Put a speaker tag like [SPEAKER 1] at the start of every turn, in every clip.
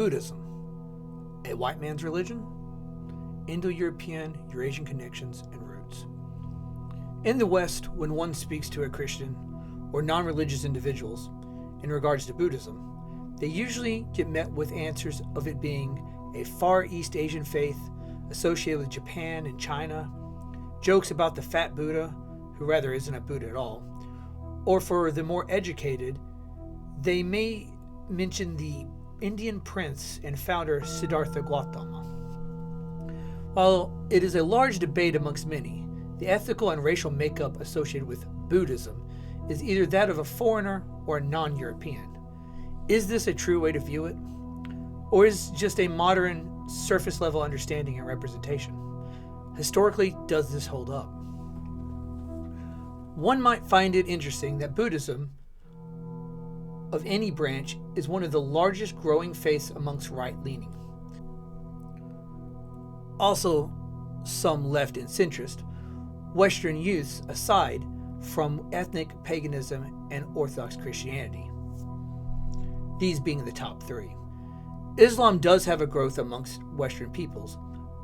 [SPEAKER 1] Buddhism, a white man's religion? Indo-European, Eurasian connections and roots. In the West, when one speaks to a Christian or non-religious individuals in regards to Buddhism, they usually get met with answers of it being a Far East Asian faith associated with Japan and China, jokes about the fat Buddha, who rather isn't a Buddha at all, or for the more educated, they may mention the Indian prince and founder Siddhartha Gautama. While it is a large debate amongst many, the ethical and racial makeup associated with Buddhism is either that of a foreigner or a non-European. Is this a true way to view it? Or is it just a modern, surface-level understanding and representation? Historically, does this hold up? One might find it interesting that Buddhism, of any branch, is one of the largest growing faiths amongst right-leaning. Also, some left and centrist, Western youths aside from ethnic paganism and Orthodox Christianity. These being the top three. Islam does have a growth amongst Western peoples,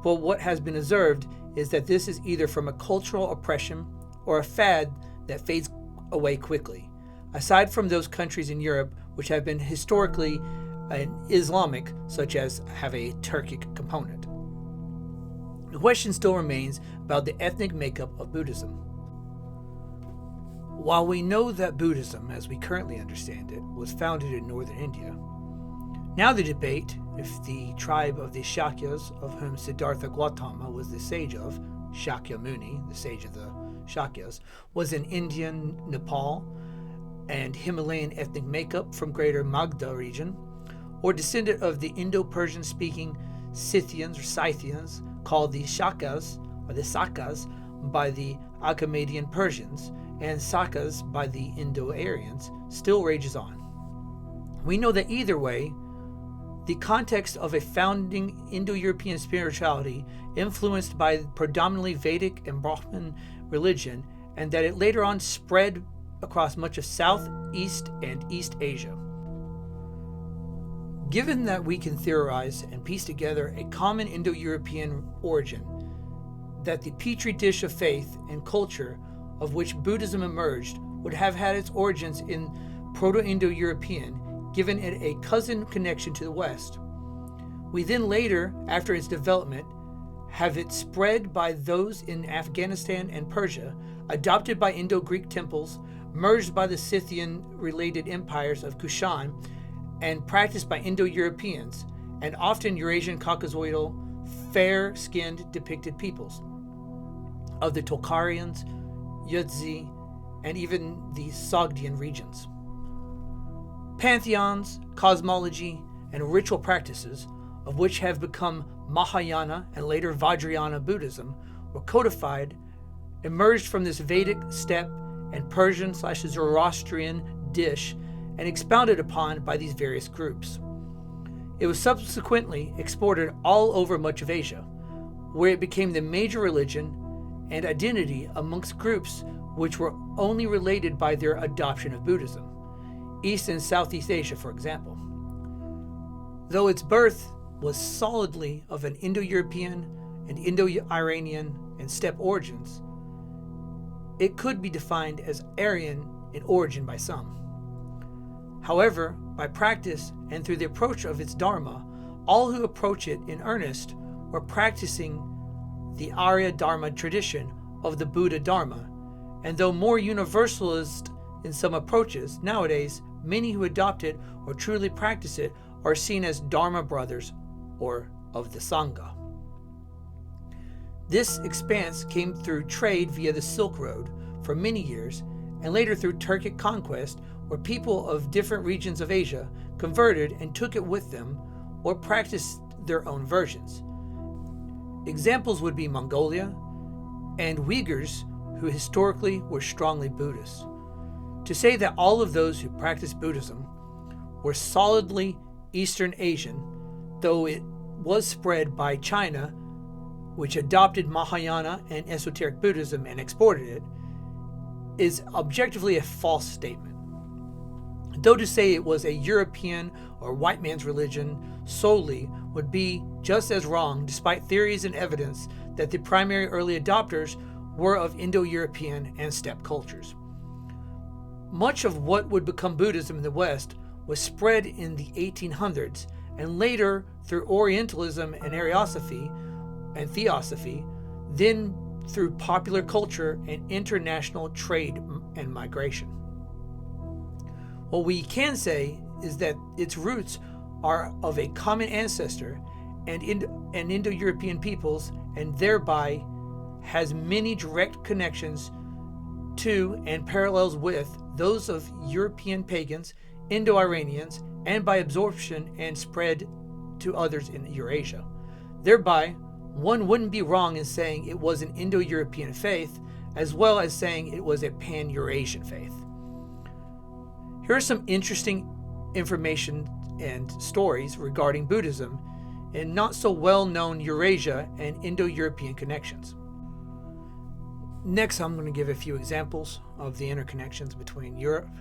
[SPEAKER 1] but what has been observed is that this is either from a cultural oppression or a fad that fades away quickly, aside from those countries in Europe which have been historically Islamic, such as have a Turkic component. The question still remains about the ethnic makeup of Buddhism. While we know that Buddhism, as we currently understand it, was founded in northern India, now the debate if the tribe of the Shakyas, of whom Siddhartha Gautama was the sage of, Shakyamuni, the sage of the Shakyas, was in Indian Nepal and Himalayan ethnic makeup from greater Magadha region, or descendant of the Indo-Persian speaking Scythians or Scythians, called the Shakas or the Sakas by the Achaemenian Persians and Sakas by the Indo-Aryans, still rages on. We know that either way, the context of a founding Indo-European spirituality influenced by predominantly Vedic and Brahmin religion, and that it later on spread across much of South, East, and East Asia. Given that we can theorize and piece together a common Indo-European origin, that the petri dish of faith and culture of which Buddhism emerged would have had its origins in Proto-Indo-European, given it a cousin connection to the West. We then later, after its development, have it spread by those in Afghanistan and Persia, adopted by Indo-Greek temples, merged by the Scythian-related empires of Kushan, and practiced by Indo-Europeans, and often Eurasian Caucasoidal, fair-skinned depicted peoples, of the Tokarians, Yuezhi, and even the Sogdian regions. Pantheons, cosmology, and ritual practices, of which have become Mahayana and later Vajrayana Buddhism, were codified, emerged from this Vedic steppe and Persian/Zoroastrian dish, and expounded upon by these various groups. It was subsequently exported all over much of Asia, where it became the major religion and identity amongst groups which were only related by their adoption of Buddhism, East and Southeast Asia, for example. Though its birth was solidly of an Indo-European and Indo-Iranian and steppe origins, it could be defined as Aryan in origin by some. However, by practice and through the approach of its Dharma, all who approach it in earnest were practicing the Arya Dharma tradition of the Buddha Dharma, and though more universalist in some approaches, nowadays many who adopt it or truly practice it are seen as Dharma brothers or of the Sangha. This expanse came through trade via the Silk Road for many years, and later through Turkic conquest, where people of different regions of Asia converted and took it with them or practiced their own versions. Examples would be Mongolia and Uyghurs, who historically were strongly Buddhist. To say that all of those who practiced Buddhism were solidly Eastern Asian, though it was spread by China, which adopted Mahayana and Esoteric Buddhism and exported it, is objectively a false statement. though to say it was a European or white man's religion solely would be just as wrong, despite theories and evidence that the primary early adopters were of Indo-European and steppe cultures. Much of what would become Buddhism in the West was spread in the 1800s and later through Orientalism and Ariosophy and Theosophy, then through popular culture and international trade and migration. What we can say is that its roots are of a common ancestor and Indo-European peoples, and thereby has many direct connections to and parallels with those of European pagans, Indo-Iranians, and by absorption and spread to others in Eurasia. Thereby, one wouldn't be wrong in saying it was an Indo-European faith, as well as saying it was a pan-Eurasian faith. Here are some interesting information and stories regarding Buddhism in not so well-known Eurasia and Indo-European connections. Next, I'm going to give a few examples of the interconnections between Europe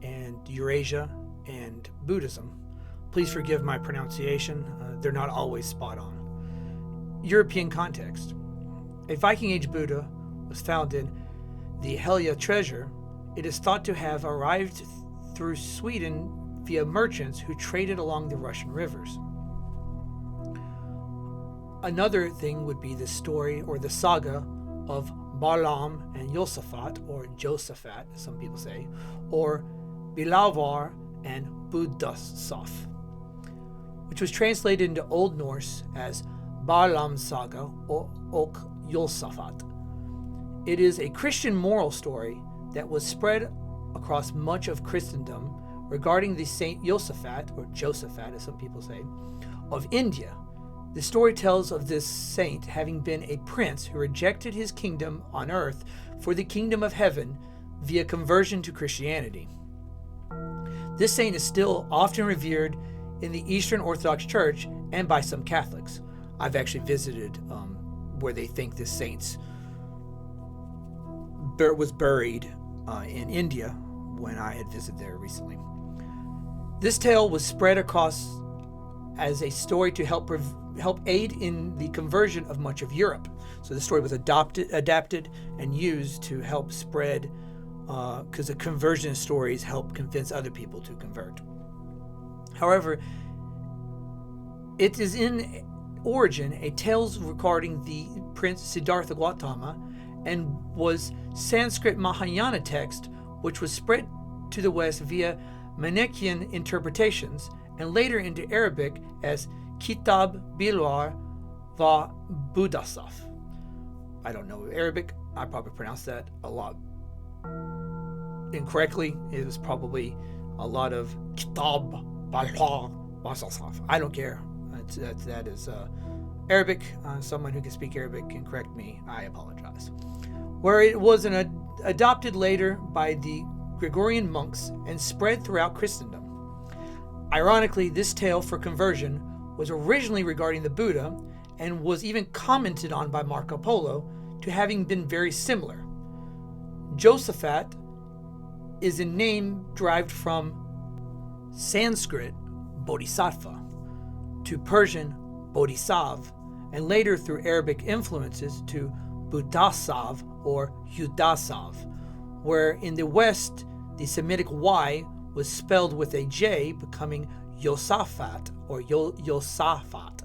[SPEAKER 1] and Eurasia and Buddhism. Please forgive my pronunciation, they're not always spot on. European context. A Viking Age Buddha was found in the Helia treasure. It is thought to have arrived through Sweden via merchants who traded along the Russian rivers. Another thing would be the story or the saga of Balaam and Josaphat, or Josaphat, as some people say, or Bilavar and Budasaf, which was translated into Old Norse as Balaam's saga or Ok Josaphat. It is a Christian moral story that was spread across much of Christendom regarding the Saint Josaphat, or Josaphat as some people say, of India. The story tells of this saint having been a prince who rejected his kingdom on earth for the kingdom of heaven via conversion to Christianity. This saint is still often revered in the Eastern Orthodox Church and by some Catholics. I've actually visited where they think this saint was buried in India when I had visited there recently. This tale was spread across as a story to help aid in the conversion of much of Europe. So the story was adapted and used to help spread, because the conversion stories help convince other people to convert. However, it is in origin a tale regarding the Prince Siddhartha Gautama and was Sanskrit Mahayana text, which was spread to the West via Manichaean interpretations and later into Arabic as Kitab Bilwar va Budasaf. I don't know Arabic. I probably pronounced that a lot incorrectly. It was probably a lot of Kitab Bilwar Budasaf. I don't care. That is Arabic. Someone who can speak Arabic can correct me. I apologize. Where it was adopted later by the Gregorian monks and spread throughout Christendom. Ironically, this tale for conversion was originally regarding the Buddha and was even commented on by Marco Polo to having been very similar. Josaphat is a name derived from Sanskrit bodhisattva to Persian bodhisav, and later through Arabic influences to Budasav or Yudasav, where in the West the Semitic Y was spelled with a J, becoming Yosaphat or Yosaphat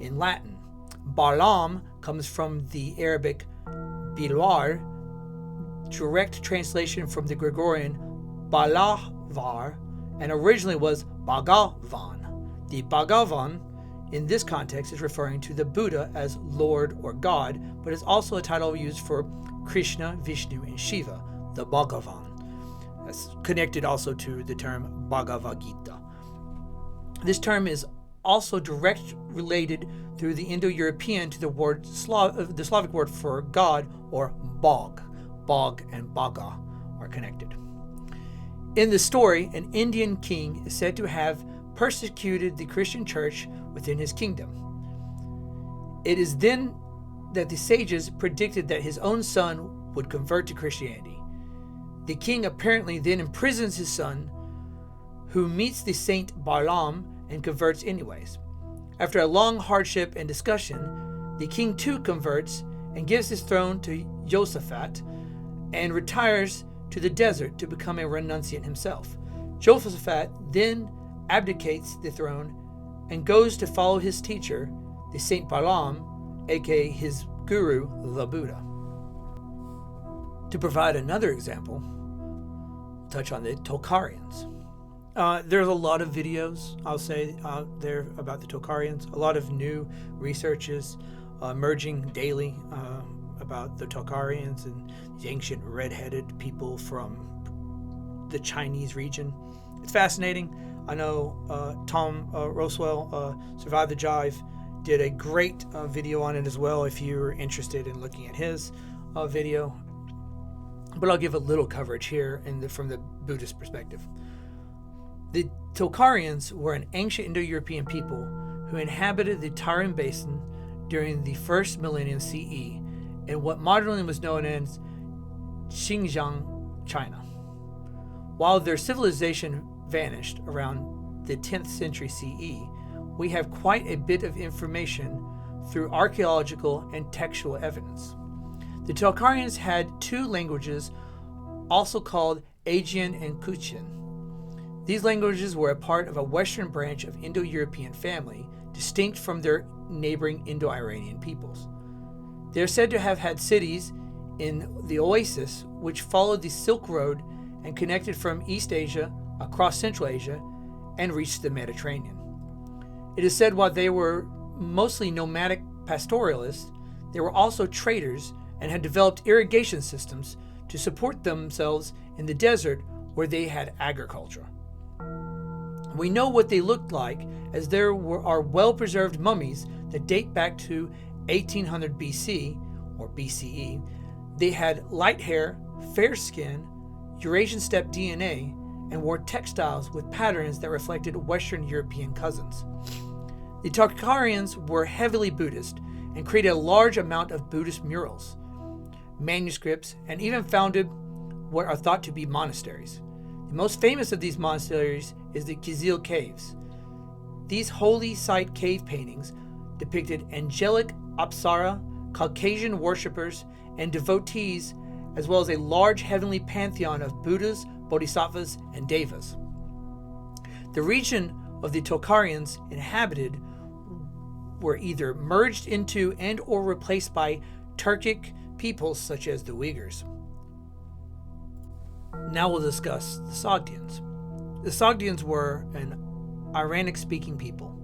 [SPEAKER 1] in Latin. Balaam comes from the Arabic Bilwar, direct translation from the Gregorian Balavar, and originally was Bhagavan. The Bhagavan in this context is referring to the Buddha as Lord or God, but is also a title used for Krishna, Vishnu, and Shiva, the Bhagavan. That's connected also to the term Bhagavad Gita. This term is also direct related through the Indo-European to the word the Slavic word for God, or Bog. Bog and Baga are connected. In the story, an Indian king is said to have persecuted the Christian church within his kingdom. It is then that the sages predicted that his own son would convert to Christianity. The king apparently then imprisons his son, who meets the saint Balaam and converts anyways. After a long hardship and discussion, the king too converts and gives his throne to Jehoshaphat and retires to the desert to become a renunciant himself. Jehoshaphat then abdicates the throne and goes to follow his teacher, the Saint Balaam, aka his guru, the Buddha. To provide another example, we'll touch on the Tokarians. There's a lot of videos, I'll say, out there about the Tokarians. A lot of new researches emerging daily about the Tokarians and the ancient red-headed people from the Chinese region. It's fascinating. I know Tom Roswell, Survive the Jive, did a great video on it as well if you're interested in looking at his video. But I'll give a little coverage here from the Buddhist perspective. The Tokarians were an ancient Indo-European people who inhabited the Tocharian Basin during the first millennium CE in what modernly was known as Xinjiang, China. While their civilization vanished around the 10th century CE, we have quite a bit of information through archaeological and textual evidence. The Tokarians had two languages, also called Aegean and Kushan. These languages were a part of a western branch of Indo-European family, distinct from their neighboring Indo-Iranian peoples. They are said to have had cities in the Oasis, which followed the Silk Road and connected from East Asia across Central Asia and reached the Mediterranean. It is said while they were mostly nomadic pastoralists, they were also traders and had developed irrigation systems to support themselves in the desert where they had agriculture. We know what they looked like as there are well-preserved mummies that date back to 1800 BC or BCE. They had light hair, fair skin, Eurasian steppe DNA, and wore textiles with patterns that reflected Western European cousins. The Tokarians were heavily Buddhist and created a large amount of Buddhist murals, manuscripts, and even founded what are thought to be monasteries. The most famous of these monasteries is the Kizil Caves. These holy site cave paintings depicted angelic Apsara, Caucasian worshippers, and devotees, as well as a large heavenly pantheon of Buddhas, Bodhisattvas, and Devas. The region of the Tokarians inhabited were either merged into and or replaced by Turkic peoples such as the Uyghurs. Now we'll discuss the Sogdians. The Sogdians were an Iranic-speaking people.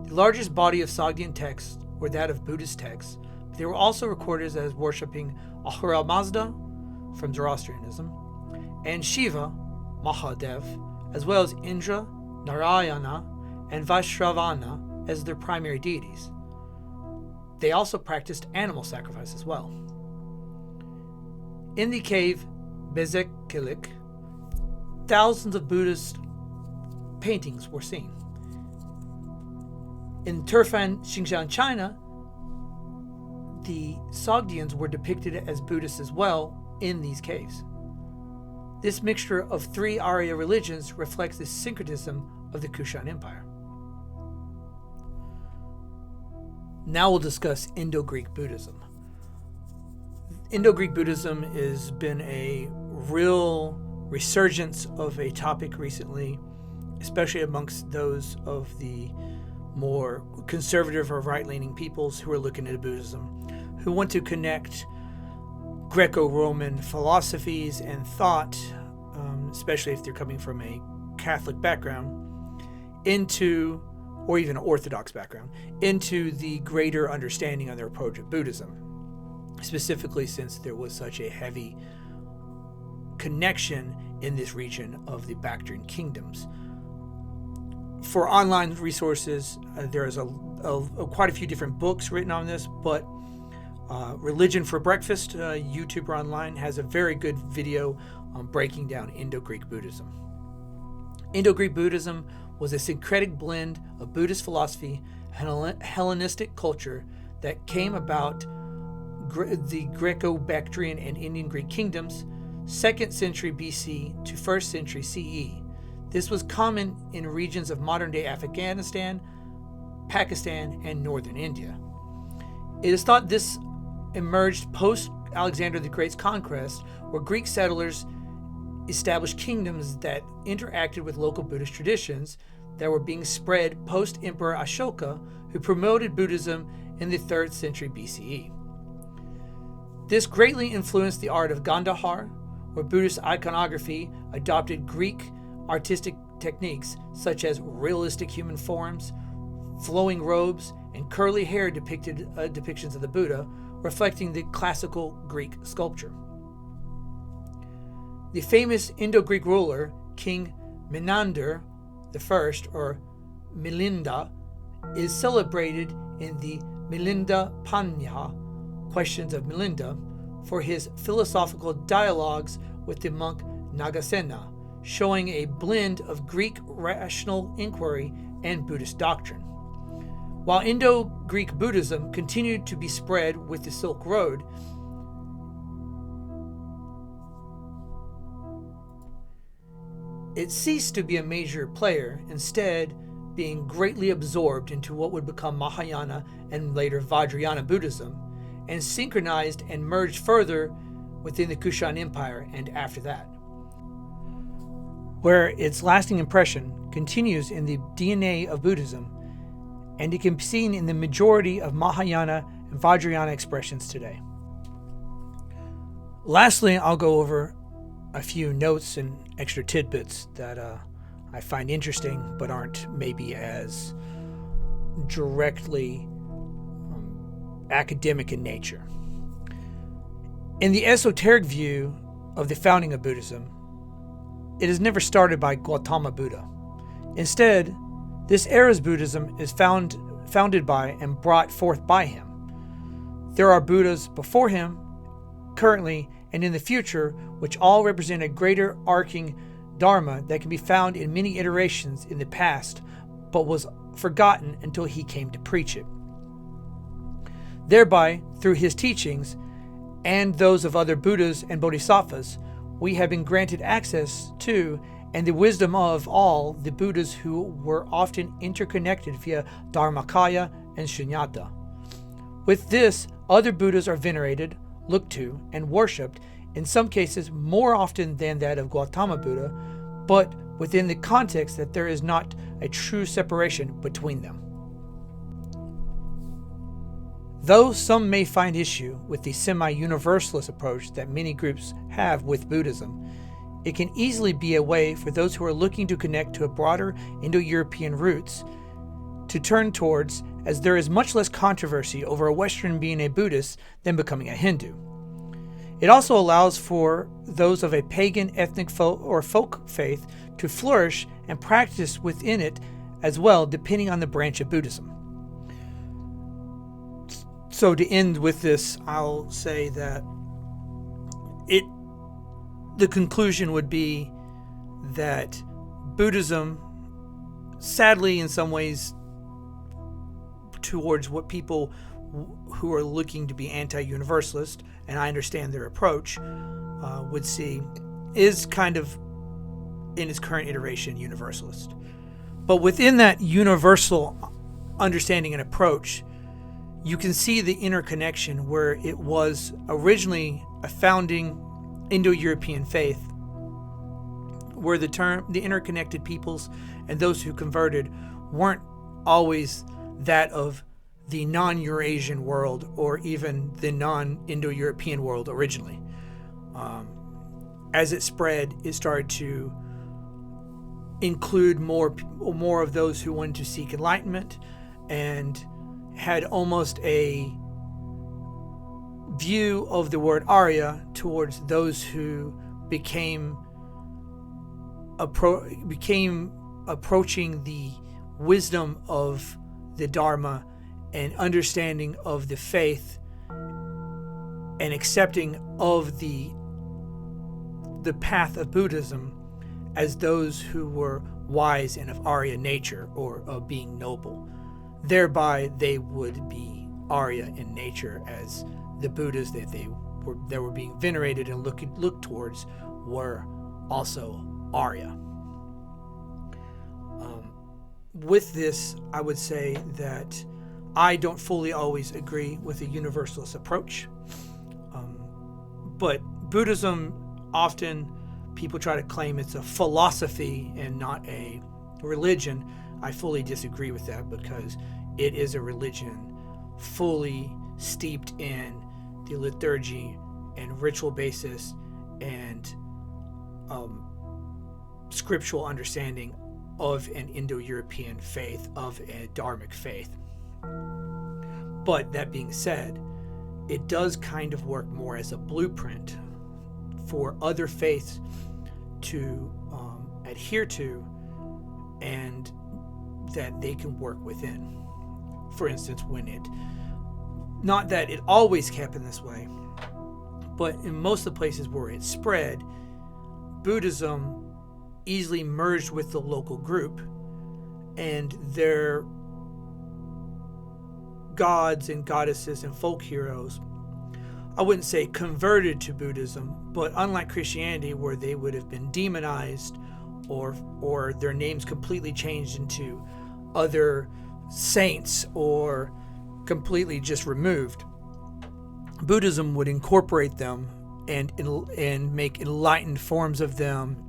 [SPEAKER 1] The largest body of Sogdian texts were that of Buddhist texts, but they were also recorded as worshipping Ahura Mazda from Zoroastrianism and Shiva, Mahadev, as well as Indra, Narayana, and Vaishravana as their primary deities. They also practiced animal sacrifice as well. In the cave Bezeklik, thousands of Buddhist paintings were seen. In Turfan, Xinjiang, China, the Sogdians were depicted as Buddhists as well in these caves. This mixture of three Arya religions reflects the syncretism of the Kushan Empire. Now we'll discuss Indo-Greek Buddhism. Indo-Greek Buddhism has been a real resurgence of a topic recently, especially amongst those of the more conservative or right-leaning peoples who are looking at Buddhism, who want to connect Greco-Roman philosophies and thought, especially if they're coming from a Catholic background, into, or even an Orthodox background, into the greater understanding of their approach of Buddhism, specifically since there was such a heavy connection in this region of the Bactrian kingdoms. For online resources, there is quite a few different books written on this, but Religion for Breakfast, YouTuber online, has a very good video on breaking down Indo-Greek Buddhism. Indo-Greek Buddhism was a syncretic blend of Buddhist philosophy and Hellenistic culture that came about the Greco-Bactrian and Indian Greek kingdoms, 2nd century BC to 1st century CE. This was common in regions of modern-day Afghanistan, Pakistan, and northern India. It is thought this emerged post-Alexander the Great's conquest, where Greek settlers established kingdoms that interacted with local Buddhist traditions that were being spread post-Emperor Ashoka, who promoted Buddhism in the 3rd century BCE. This greatly influenced the art of Gandhar, where Buddhist iconography adopted Greek artistic techniques such as realistic human forms, flowing robes, and curly hair depicted depictions of the Buddha, reflecting the classical Greek sculpture. The famous Indo-Greek ruler, King Menander I, or Milinda, is celebrated in the Milinda Panya, Questions of Milinda, for his philosophical dialogues with the monk Nagasena, showing a blend of Greek rational inquiry and Buddhist doctrine. While Indo-Greek Buddhism continued to be spread with the Silk Road, it ceased to be a major player, instead being greatly absorbed into what would become Mahayana and later Vajrayana Buddhism, and synchronized and merged further within the Kushan Empire and after that, where its lasting impression continues in the DNA of Buddhism, and it can be seen in the majority of Mahayana and Vajrayana expressions today. Lastly, I'll go over a few notes and extra tidbits that I find interesting but aren't maybe as directly academic in nature. In the esoteric view of the founding of Buddhism, it is never started by Gautama Buddha. Instead, this era's Buddhism is founded by and brought forth by him. There are Buddhas before him, currently, and in the future, which all represent a greater arcing Dharma that can be found in many iterations in the past, but was forgotten until he came to preach it. Thereby, through his teachings, and those of other Buddhas and Bodhisattvas, we have been granted access to and the wisdom of all the Buddhas who were often interconnected via Dharmakaya and Shunyata. With this, other Buddhas are venerated, looked to, and worshipped, in some cases more often than that of Gautama Buddha, but within the context that there is not a true separation between them. Though some may find issue with the semi-universalist approach that many groups have with Buddhism, it can easily be a way for those who are looking to connect to a broader Indo-European roots to turn towards, as there is much less controversy over a Western being a Buddhist than becoming a Hindu. It also allows for those of a pagan ethnic folk faith to flourish and practice within it as well, depending on the branch of Buddhism. So to end with this, I'll say that the conclusion would be that Buddhism, sadly in some ways, towards what people who are looking to be anti-universalist, and I understand their approach, would see, is kind of, in its current iteration, universalist. But within that universal understanding and approach, you can see the interconnection where it was originally a founding Indo-European faith, where the interconnected peoples and those who converted weren't always that of the non-Eurasian world or even the non-Indo-European world originally. As it spread, it started to include more of those who wanted to seek enlightenment and had almost a view of the word Arya towards those who became approaching the wisdom of the Dharma and understanding of the faith and accepting of the path of Buddhism as those who were wise and of Arya nature, or of being noble. Thereby they would be Arya in nature, as the Buddhas that were being venerated and looked towards were also Arya. with this, I would say that I don't fully always agree with the universalist approach. But Buddhism, often people try to claim it's a philosophy and not a religion. I fully disagree with that, because it is a religion fully steeped in the liturgy and ritual basis and scriptural understanding of an Indo-European faith, of a Dharmic faith. But that being said, it does kind of work more as a blueprint for other faiths to adhere to, and that they can work within. For instance, not that it always happened this way, but in most of the places where it spread, Buddhism easily merged with the local group, and their gods and goddesses and folk heroes, I wouldn't say converted to Buddhism, but unlike Christianity, where they would have been demonized or their names completely changed into other saints or completely just removed, Buddhism would incorporate them and make enlightened forms of them,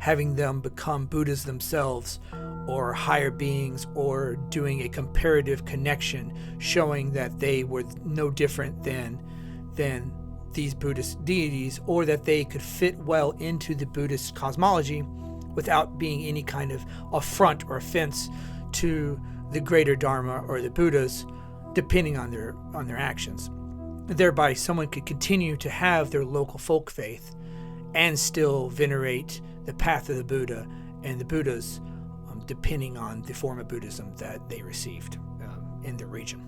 [SPEAKER 1] having them become Buddhas themselves or higher beings, or doing a comparative connection showing that they were no different than these Buddhist deities, or that they could fit well into the Buddhist cosmology without being any kind of affront or offense to the greater Dharma or the Buddhas, depending on their actions. Thereby, someone could continue to have their local folk faith and still venerate the path of the Buddha and the Buddhas, depending on the form of Buddhism that they received in their region.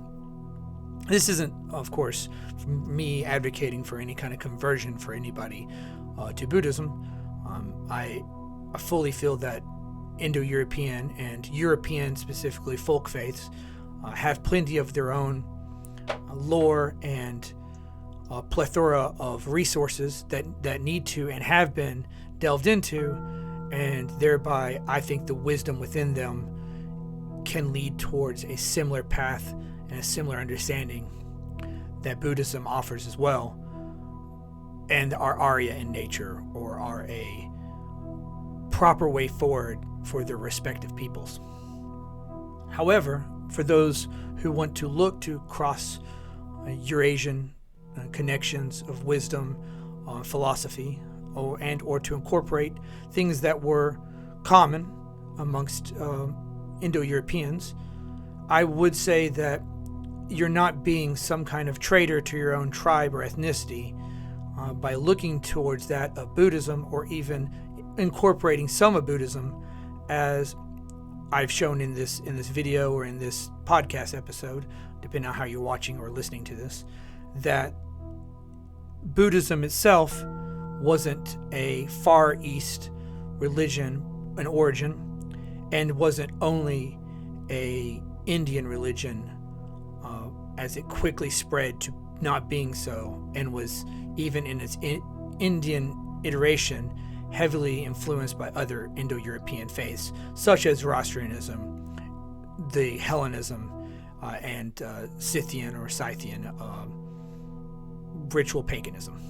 [SPEAKER 1] This isn't, of course, me advocating for any kind of conversion for anybody to Buddhism. I fully feel that Indo-European and European, specifically folk faiths, have plenty of their own lore and plethora of resources that need to and have been delved into, and thereby I think the wisdom within them can lead towards a similar path and a similar understanding that Buddhism offers as well, and are Arya in nature, or are a proper way forward for their respective peoples. However, for those who want to look to cross Eurasian connections of wisdom, philosophy, or to incorporate things that were common amongst Indo-Europeans, I would say that you're not being some kind of traitor to your own tribe or ethnicity by looking towards that of Buddhism, or even incorporating some of Buddhism, as I've shown in this video or in this podcast episode, depending on how you're watching or listening to this, that Buddhism itself wasn't a Far East religion in origin, and wasn't only a Indian religion as it quickly spread to not being so, and was, even in its Indian iteration, heavily influenced by other Indo-European faiths, such as Zoroastrianism, the Hellenism, and Scythian or Scythian ritual paganism.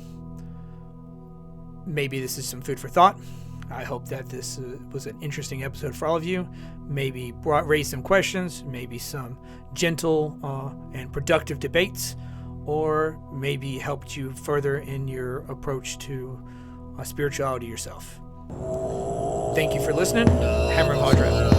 [SPEAKER 1] Maybe this is some food for thought. I hope that this was an interesting episode for all of you. Maybe raised some questions, maybe some gentle and productive debates, or maybe helped you further in your approach to spirituality yourself. Thank you for listening. Hammer Vajra.